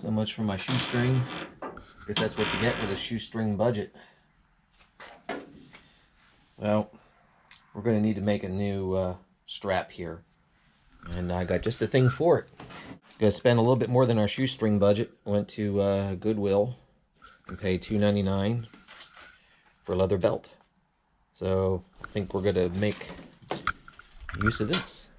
So much for my shoestring. Guess that's what you get with a shoestring budget. So we're going to need to make a new strap here, and I got just the thing for it. Going to spend a little bit more than our shoestring budget. Went to Goodwill and paid $2.99 for a leather belt. So I think we're going to make use of this.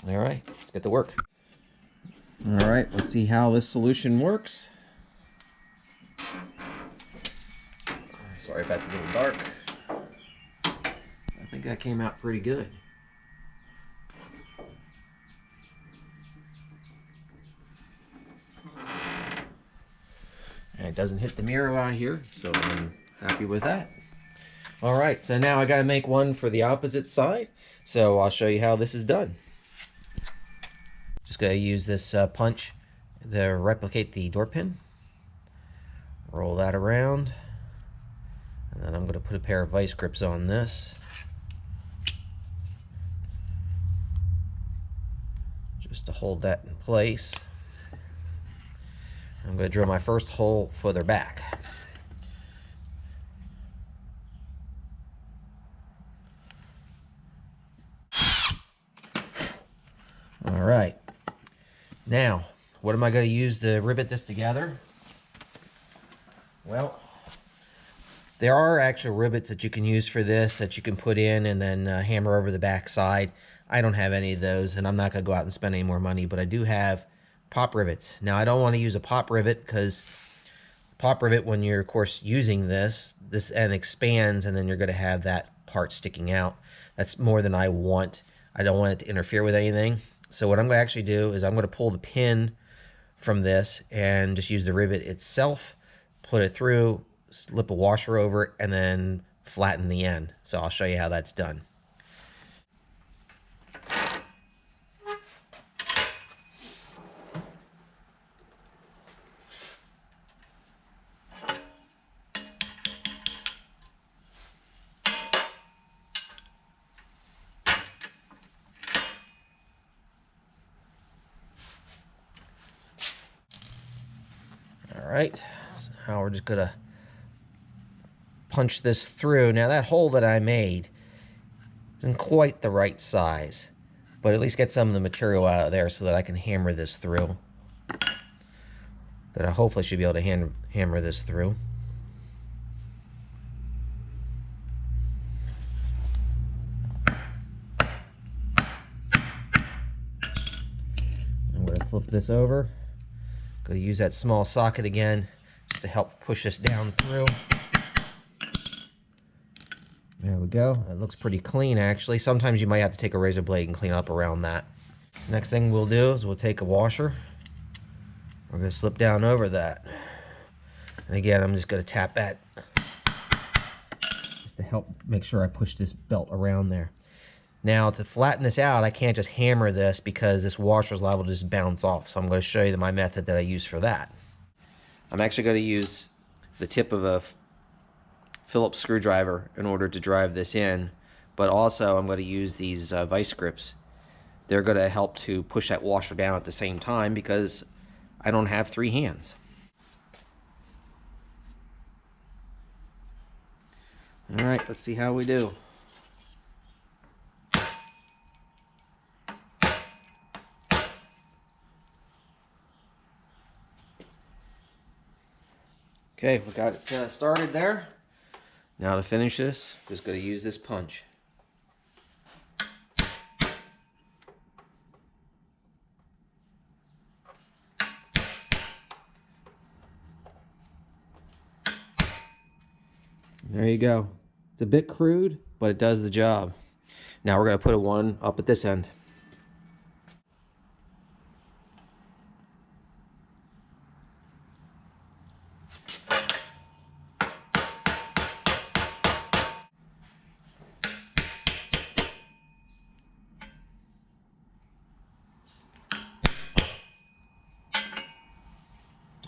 All right, let's get to work. All right, let's see how this solution works. Sorry if that's a little dark. I think that came out pretty good. And it doesn't hit the mirror out here, so I'm happy with that. All right, so now I got to make one for the opposite side. So I'll show you how this is done. Just going to use this punch to replicate the door pin. Roll that around. And then I'm going to put a pair of vice grips on this. Just to hold that in place. I'm going to drill my first hole further back. All right. Now, what am I going to use to rivet this together? Well, there are actual rivets that you can use for this that you can put in and then hammer over the back side. I don't have any of those, and I'm not going to go out and spend any more money, but I do have pop rivets. Now, I don't want to use a pop rivet because pop rivet, when you're, of course, using this end expands, and then you're going to have that part sticking out. That's more than I want. I don't want it to interfere with anything. So what I'm going to actually do is I'm going to pull the pin from this and just use the rivet itself, put it through, slip a washer over it, and then flatten the end. So I'll show you how that's done. All right, so now we're just gonna punch this through. Now that hole that I made isn't quite the right size, but at least get some of the material out of there so that I can hammer this through. That I hopefully should be able to hammer this through. I'm gonna flip this over. Going to use that small socket again just to help push this down through. There we go. That looks pretty clean, actually. Sometimes you might have to take a razor blade and clean up around that. Next thing we'll do is we'll take a washer. We're going to slip down over that. And again, I'm just going to tap that just to help make sure I push this belt around there. Now, to flatten this out, I can't just hammer this because this washer is liable to just bounce off. So I'm going to show you my method that I use for that. I'm actually going to use the tip of a Phillips screwdriver in order to drive this in, but also I'm going to use these vice grips. They're going to help to push that washer down at the same time because I don't have 3 hands. All right, let's see how we do. Okay, we got it started there. Now to finish this, I'm just going to use this punch. There you go. It's a bit crude, but it does the job. Now we're going to put one up at this end.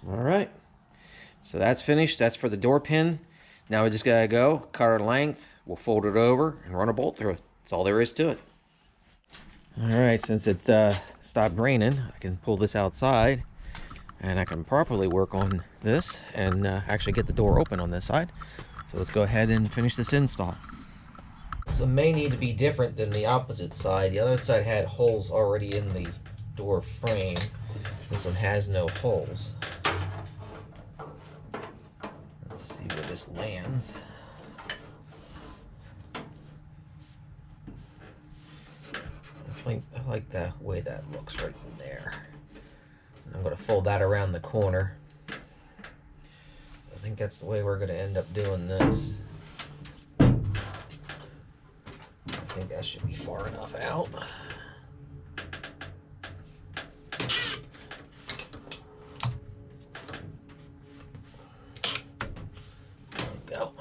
All right, so that's finished. That's for the door pin. Now we just gotta go, cut our length, we'll fold it over and run a bolt through it. That's all there is to it. All right, since it stopped raining, I can pull this outside and I can properly work on this and actually get the door open on this side. So let's go ahead and finish this install. So it may need to be different than the opposite side. The other side had holes already in the door frame. This one has no holes. Let's see where this lands. I like the way that looks right in there. And I'm going to fold that around the corner. I think that's the way we're going to end up doing this. I think that should be far enough out. There we go.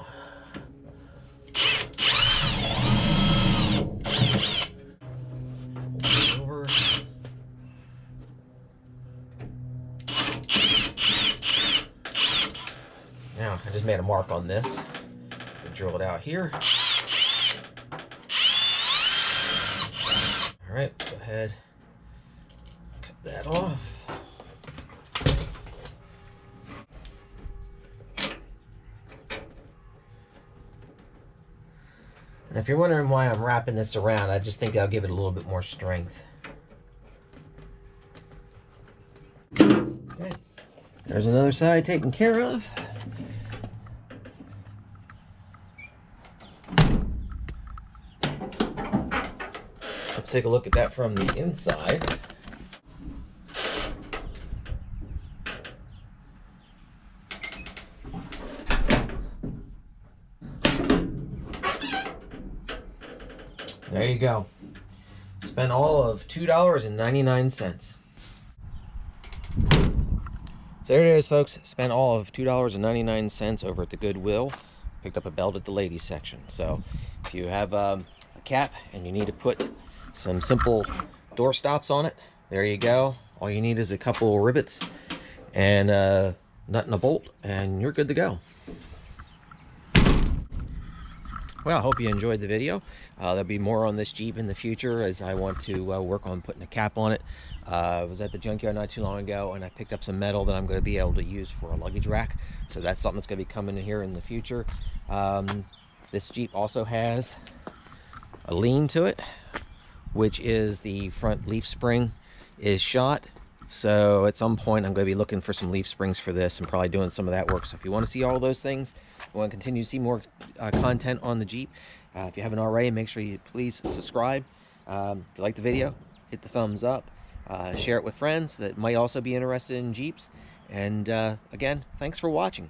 Over. Now, I just made a mark on this. Drill it out here. All right, let's go ahead, cut that off. And if you're wondering why I'm wrapping this around, I just think that'll give it a little bit more strength. Okay, there's another side taken care of. Let's take a look at that from the inside. There you go. Spent all of $2.99. So there it is, folks. Spent all of $2.99 over at the Goodwill. Picked up a belt at the ladies section. So if you have a cap and you need to put some simple door stops on it, there you go. All you need is a couple rivets and a nut and a bolt, and you're good to go. Well, I hope you enjoyed the video. There'll be more on this Jeep in the future as I want to work on putting a cap on it. I was at the junkyard not too long ago and I picked up some metal that I'm going to be able to use for a luggage rack. So that's something that's going to be coming in here in the future. This Jeep also has a lean to it, which is the front leaf spring is shot. So at some point I'm going to be looking for some leaf springs for this and probably doing some of that work. So if you want to see all those things, you want to continue to see more content on the Jeep, if you haven't already, make sure you please subscribe. If you like the video, hit the thumbs up, share it with friends that might also be interested in Jeeps. And again, thanks for watching.